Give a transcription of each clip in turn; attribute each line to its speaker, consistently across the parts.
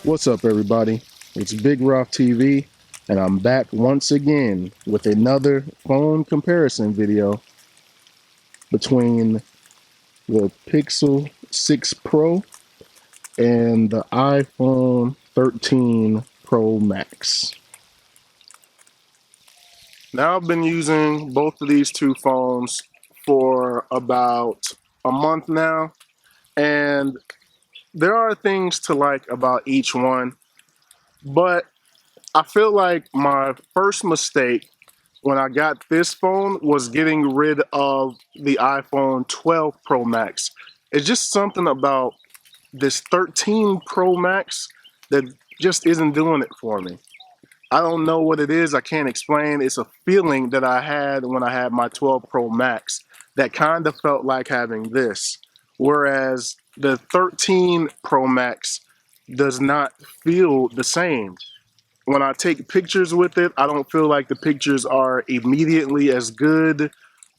Speaker 1: What's up, everybody? It's Big Rock TV, and I'm back once again with another phone comparison video between the Pixel 6 Pro and the iPhone 13 Pro Max. Now, I've been using both of these two phones for about a month now, and there are things to like about each one, but I feel like my first mistake when I got this phone was getting rid of the iPhone 12 Pro Max. It's just something about this 13 Pro Max that just isn't doing it for me. I don't know what it is. I can't explain. It's a feeling that I had when I had my 12 Pro Max that kind of felt like having this. Whereas the 13 Pro Max does not feel the same. When I take pictures with it, I don't feel like the pictures are immediately as good.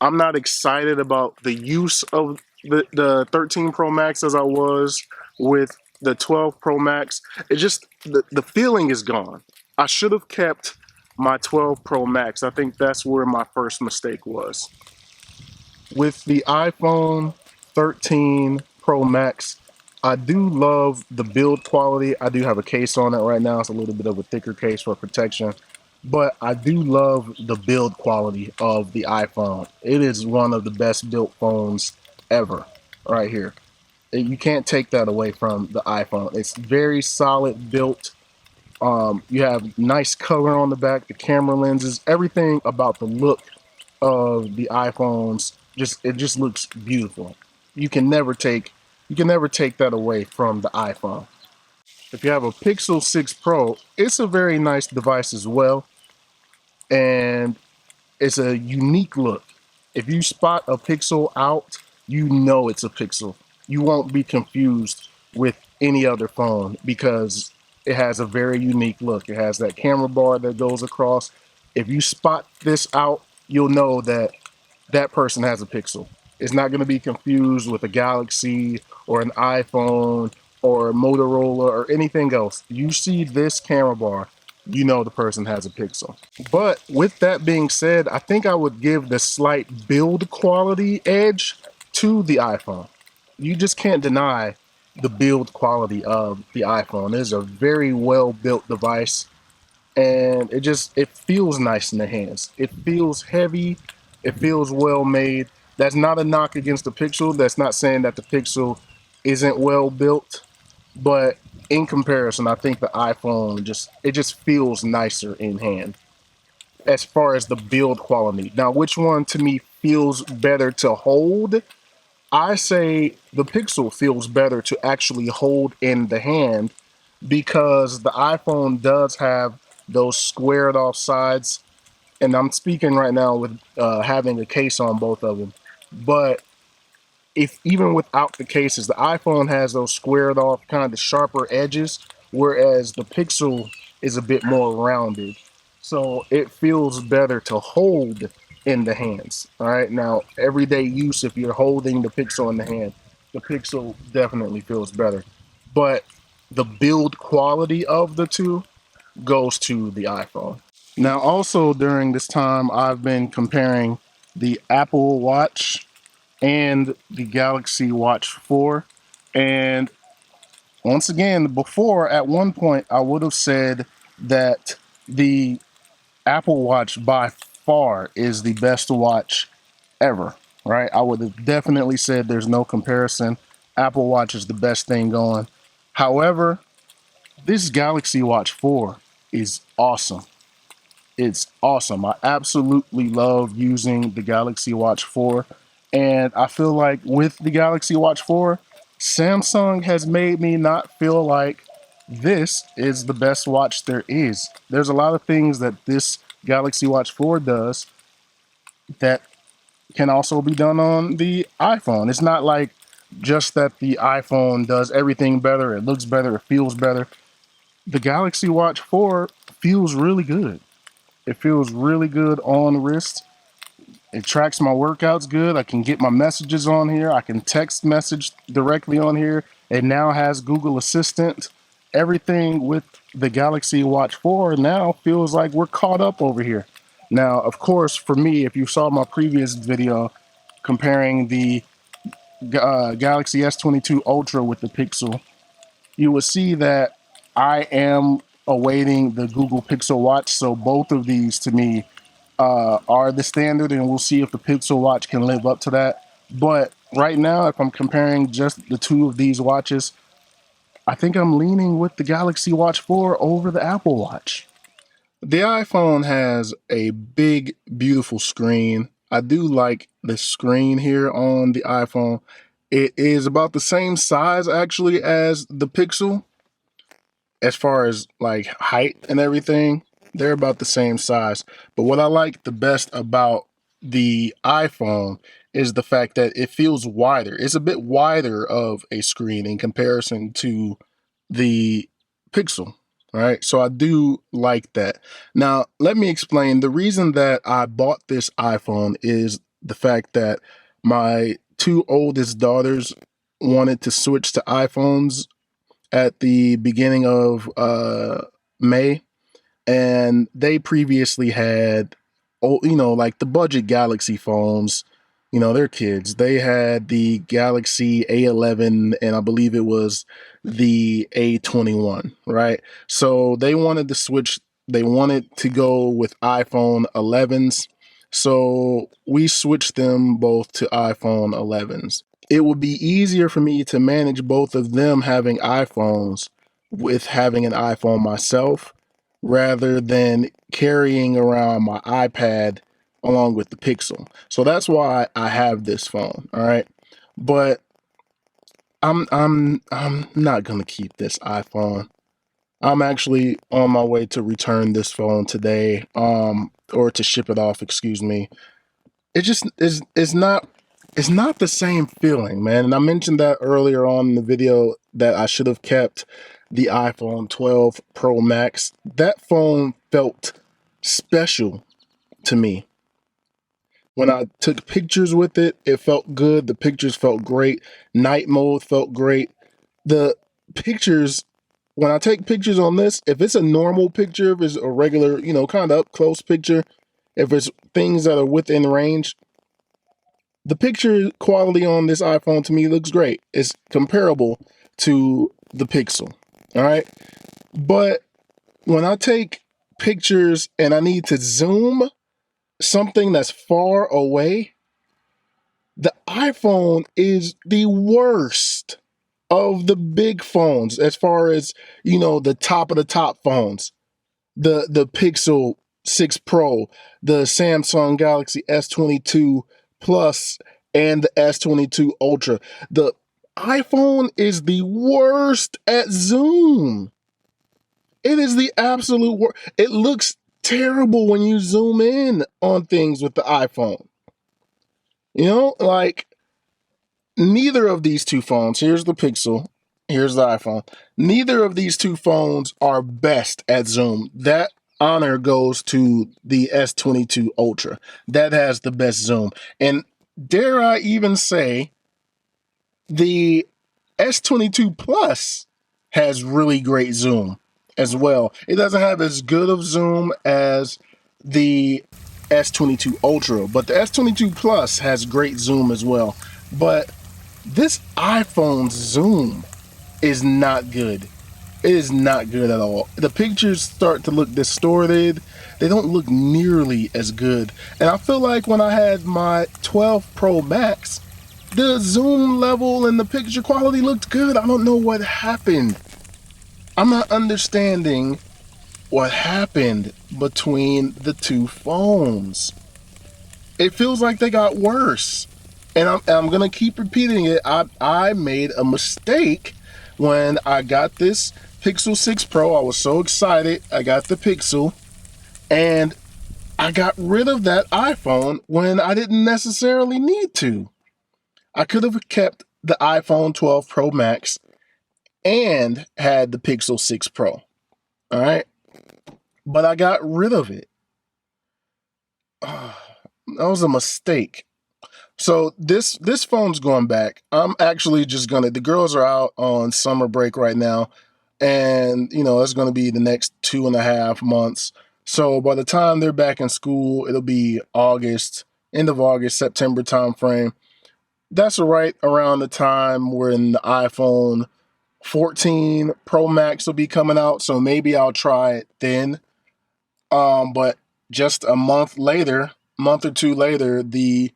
Speaker 1: I'm not excited about the use of the 13 Pro Max as I was with the 12 Pro Max. It just, the feeling is gone. I should have kept my 12 Pro Max. I think that's where my first mistake was. With the iPhone 13 Pro Max, I do love the build quality. I do have a case on it right now. It's a little bit of a thicker case for protection, but I do love the build quality of the iPhone. It is one of the best built phones ever right here. You can't take that away from the iPhone. It's very solid built. You have nice color on the back, the camera lenses, everything about the look of the iPhones just looks beautiful. You can never take that away from the iPhone. If you have a Pixel 6 Pro, it's a very nice device as well, and it's a unique look. If you spot a Pixel out, you know it's a Pixel. You won't be confused with any other phone because it has a very unique look. It has that camera bar that goes across. If you spot this out, you'll know that that person has a Pixel. It's not going to be confused with a Galaxy or an iPhone or a Motorola or anything else. You see this camera bar, you know the person has a Pixel. But with that being said, I think I would give the slight build quality edge to the iPhone. You just can't deny the build quality of the iPhone. It is a very well built device, and it feels nice in the hands. It feels heavy. It feels well made. That's not a knock against the Pixel. That's not saying that the Pixel isn't well built, but in comparison, I think the iPhone just feels nicer in hand as far as the build quality. Now, which one to me feels better to hold? I say the Pixel feels better to actually hold in the hand because the iPhone does have those squared off sides, and I'm speaking right now with having a case on both of them. But if even without the cases, the iPhone has those squared off kind of sharper edges, whereas the Pixel is a bit more rounded. So it feels better to hold in the hands. All right. Now, everyday use, if you're holding the Pixel in the hand, the Pixel definitely feels better. But the build quality of the two goes to the iPhone. Now, also during this time, I've been comparing the Apple Watch and the Galaxy Watch 4. And once again, before at one point, I would have said that the Apple Watch by far is the best watch ever, right? I would have definitely said there's no comparison. Apple Watch is the best thing going. However, this Galaxy Watch 4 is awesome. It's awesome. I absolutely love using the Galaxy Watch 4. And I feel like with the Galaxy Watch 4, Samsung has made me not feel like this is the best watch there is. There's a lot of things that this Galaxy Watch 4 does that can also be done on the iPhone. It's not like just that the iPhone does everything better, it looks better, it feels better. The Galaxy Watch 4 feels really good. It feels really good on wrist. It tracks my workouts good. I can get my messages on here. I can text message directly on here. It now has Google Assistant. everything with the Galaxy Watch 4 now feels like we're caught up over here. Now, of course, for me, if you saw my previous video comparing the Galaxy S22 Ultra with the Pixel, you will see that I am awaiting the Google Pixel Watch. So both of these to me are the standard, and we'll see if the Pixel Watch can live up to that. But right now, if I'm comparing just the two of these watches, I think I'm leaning with the Galaxy Watch 4 over the Apple Watch. The iPhone has a big, beautiful screen. I do like the screen here on the iPhone. It is about the same size actually as the Pixel. As far as like height and everything, they're about the same size. But what I like the best about the iPhone is the fact that it feels wider. It's a bit wider of a screen in comparison to the Pixel, right? So I do like that. Now, let me explain. The reason that I bought this iPhone is the fact that my two oldest daughters wanted to switch to iPhones at the beginning of May, and they previously had, like the budget Galaxy phones. They're kids. They had the Galaxy A11, and I believe it was the A21, right? So they wanted to switch. They wanted to go with iPhone 11s. So we switched them both to iPhone 11s. It would be easier for me to manage both of them having iPhones with having an iPhone myself rather than carrying around my iPad along with the Pixel. So that's why I have this phone, all right? But I'm not going to keep this iPhone. I'm actually on my way to return this phone today, or to ship it off, excuse me. It just is not, it's not the same feeling, man. And I mentioned that earlier on in the video that I should have kept the iPhone 12 Pro Max. That phone felt special to me. When I took pictures with it, it felt good. The pictures felt great. Night mode felt great. The pictures, when I take pictures on this, if it's a normal picture, if it's a regular, kind of up close picture, if it's things that are within range, the picture quality on this iPhone to me looks great. It's comparable to the Pixel, all right? But when I take pictures and I need to zoom something that's far away, the iPhone is the worst of the big phones as far as, the top of the top phones. The Pixel 6 Pro, the Samsung Galaxy S22 Plus, and the S22 Ultra. The iPhone is the worst at zoom. It is the absolute worst. It looks terrible when you zoom in on things with the iPhone. Like neither of these two phones, here's the Pixel, here's the iPhone. Neither of these two phones are best at zoom. That honor goes to the S22 Ultra. That has the best zoom. And dare I even say, the S22 Plus has really great zoom as well. It doesn't have as good of zoom as the S22 Ultra, but the S22 Plus has great zoom as well. But this iPhone's zoom is not good. It is not good at all. The pictures start to look distorted. They don't look nearly as good. And I feel like when I had my 12 Pro Max, the zoom level and the picture quality looked good. I don't know what happened. I'm not understanding what happened between the two phones. It feels like they got worse. And I'm going to keep repeating it. I made a mistake when I got this Pixel 6 Pro. I was so excited. I got the Pixel. And I got rid of that iPhone when I didn't necessarily need to. I could have kept the iPhone 12 Pro Max and had the Pixel 6 Pro. All right. But I got rid of it. That was a mistake. So this phone's going back. I'm actually just the girls are out on summer break right now. and it's going to be the next 2.5 months. So by the time they're back in school, it'll be August, end of August, September timeframe. That's right around the time when the iPhone 14 Pro Max will be coming out. So maybe I'll try it then. But just a month or two later, the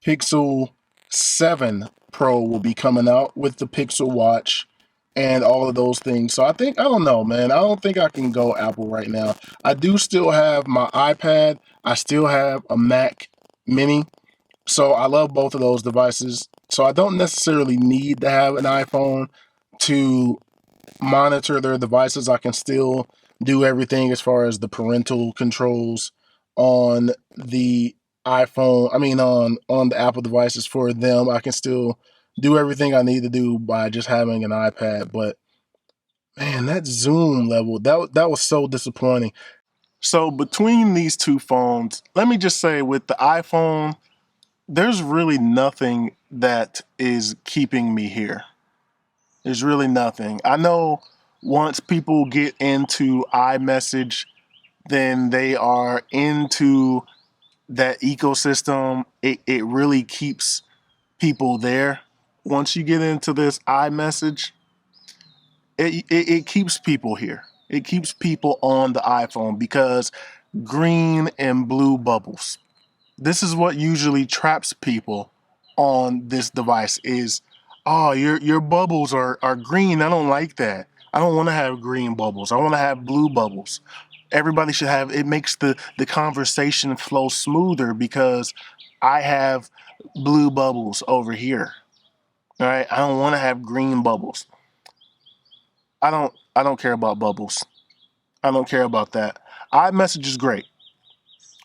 Speaker 1: Pixel 7 Pro will be coming out with the Pixel Watch and all of those things. So I don't know, man. I don't think I can go Apple right now. I do still have my iPad. I still have a Mac Mini. So I love both of those devices. So I don't necessarily need to have an iPhone to monitor their devices. I can still do everything as far as the parental controls on the iPhone. I mean, on the Apple devices for them. I can still do everything I need to do by just having an iPad. But man, that zoom level, that was so disappointing. So between these two phones, let me just say with the iPhone, there's really nothing that is keeping me here. There's really nothing. I know once people get into iMessage, then they are into that ecosystem. It really keeps people there. Once you get into this iMessage, it keeps people here. It keeps people on the iPhone because green and blue bubbles. This is what usually traps people on this device is, oh, your bubbles are green. I don't like that. I don't want to have green bubbles. I want to have blue bubbles. Everybody should have, it makes the conversation flow smoother because I have blue bubbles over here. All right. I don't want to have green bubbles. I don't care about bubbles. I don't care about that. iMessage is great.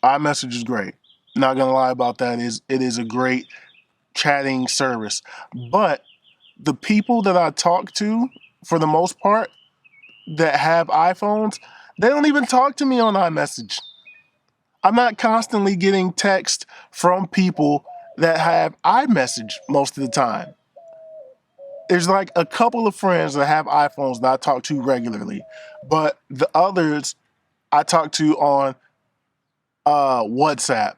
Speaker 1: iMessage is great. Not gonna lie about that. It is a great chatting service. But the people that I talk to, for the most part, that have iPhones, they don't even talk to me on iMessage. I'm not constantly getting text from people that have iMessage most of the time. There's like a couple of friends that have iPhones that I talk to regularly, but the others I talk to on WhatsApp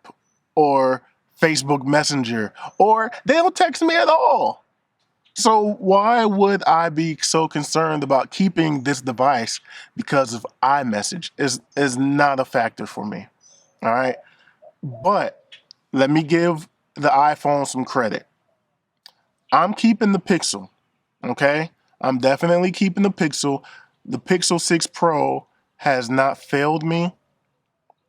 Speaker 1: or Facebook Messenger, or they don't text me at all. So why would I be so concerned about keeping this device because of iMessage? Is not a factor for me. All right. But let me give the iPhone some credit. I'm keeping the Pixel. Okay. I'm definitely keeping the Pixel. The Pixel 6 Pro has not failed me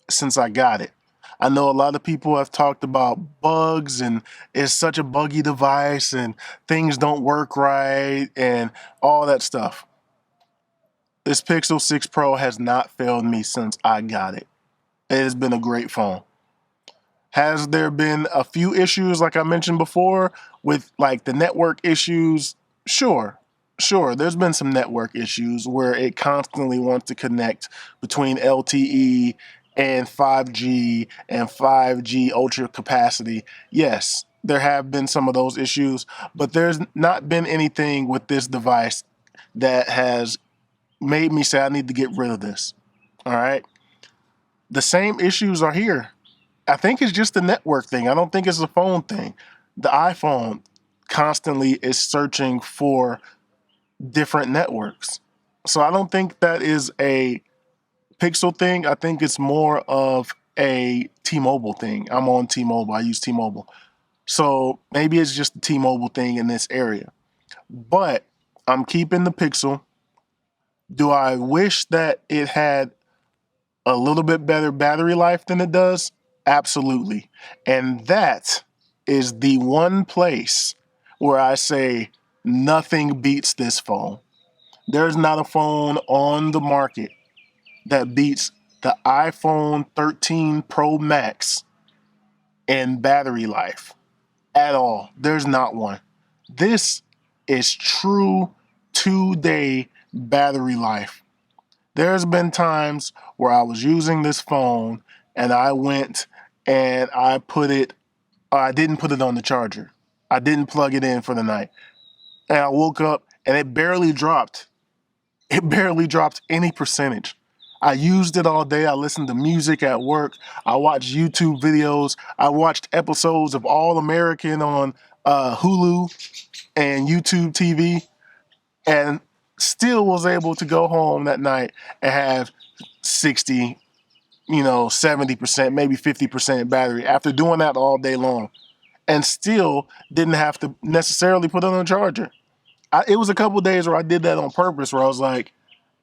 Speaker 1: since I got it. I know a lot of people have talked about bugs and it's such a buggy device and things don't work right and all that stuff. This Pixel 6 Pro has not failed me since I got it. It has been a great phone. Has there been a few issues, like I mentioned before, with like the network issues? Sure, sure. There's been some network issues where it constantly wants to connect between LTE and 5G and 5G ultra capacity. Yes, there have been some of those issues, but there's not been anything with this device that has made me say I need to get rid of this. All right. The same issues are here. I think it's just the network thing. I don't think it's a phone thing. The iPhone constantly is searching for different networks. So I don't think that is a Pixel thing. I think it's more of a T-Mobile thing. I'm on T-Mobile. I use T-Mobile. So maybe it's just the T-Mobile thing in this area. But I'm keeping the Pixel. Do I wish that it had a little bit better battery life than it does? Absolutely. And that is the one place where I say nothing beats this phone. There's not a phone on the market that beats the iPhone 13 Pro Max in battery life at all. There's not one. This is true 2-day battery life. There's been times where I was using this phone and I went and I didn't put it on the charger. I didn't plug it in for the night. And I woke up and it barely dropped. It barely dropped any percentage. I used it all day. I listened to music at work. I watched YouTube videos. I watched episodes of All American on Hulu and YouTube TV, and still was able to go home that night and have 60, 70%, maybe 50% battery after doing that all day long, and still didn't have to necessarily put it on a charger. It was a couple days where I did that on purpose, where I was like,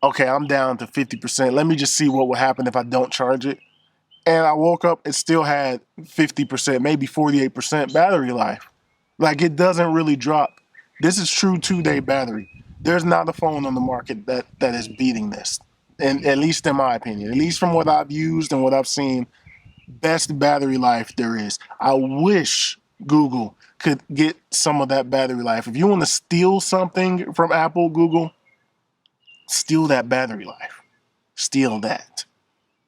Speaker 1: okay, I'm down to 50%. Let me just see what would happen if I don't charge it. And I woke up, it still had 50%, maybe 48% battery life. Like, it doesn't really drop. This is true 2-day battery. There's not a phone on the market that is beating this. And at least in my opinion, at least from what I've used and what I've seen, best battery life there is. I wish Google could get some of that battery life. If you want to steal something from Apple, Google, steal that battery life. Steal that.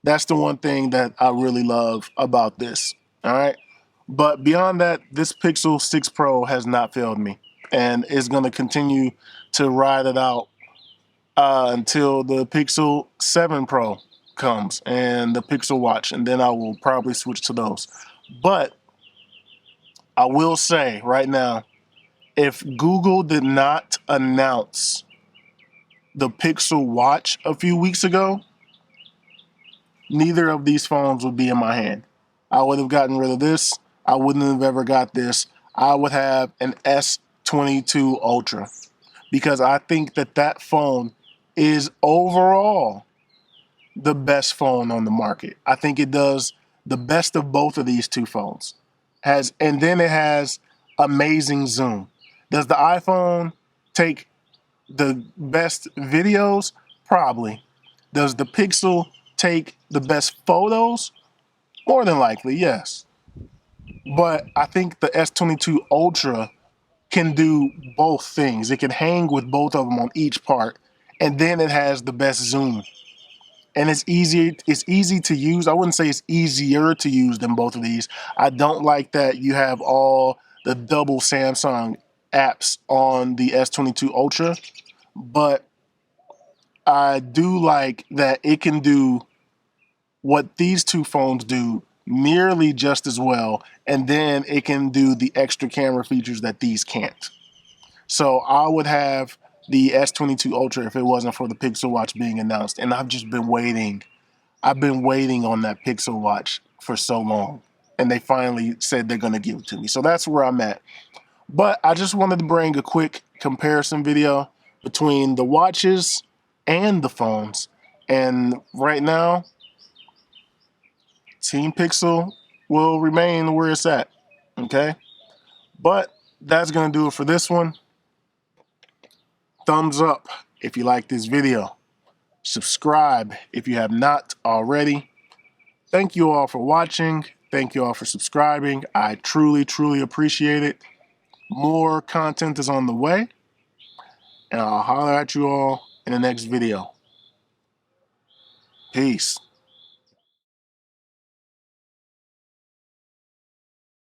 Speaker 1: That's the one thing that I really love about this. All right. But beyond that, this Pixel 6 Pro has not failed me and is going to continue to ride it out until the Pixel 7 Pro comes and the Pixel Watch, and then I will probably switch to those. But I will say right now, if Google did not announce the Pixel Watch a few weeks ago, neither of these phones would be in my hand. I would have gotten rid of this. I wouldn't have ever got this. I would have an S22 Ultra because I think that phone is overall the best phone on the market. I think it does the best of both of these two phones. And then it has amazing zoom. Does the iPhone take the best videos? Probably. Does the Pixel take the best photos? More than likely, yes. But I think the S22 Ultra can do both things. It can hang with both of them on each part, and then it has the best zoom. And it's easy to use. I wouldn't say it's easier to use than both of these. I don't like that you have all the double Samsung apps on the S22 Ultra, but I do like that it can do what these two phones do nearly just as well, and then it can do the extra camera features that these can't. So I would have the S22 Ultra if it wasn't for the Pixel Watch being announced, and I've just been waiting. I've been waiting on that Pixel Watch for so long, and they finally said they're going to give it to me. So that's where I'm at. But I just wanted to bring a quick comparison video between the watches and the phones. And right now, Team Pixel will remain where it's at, okay? But that's going to do it for this one. Thumbs up if you like this video. Subscribe if you have not already. Thank you all for watching. Thank you all for subscribing. I truly, truly appreciate it. More content is on the way, and I'll holler at you all in the next video. Peace.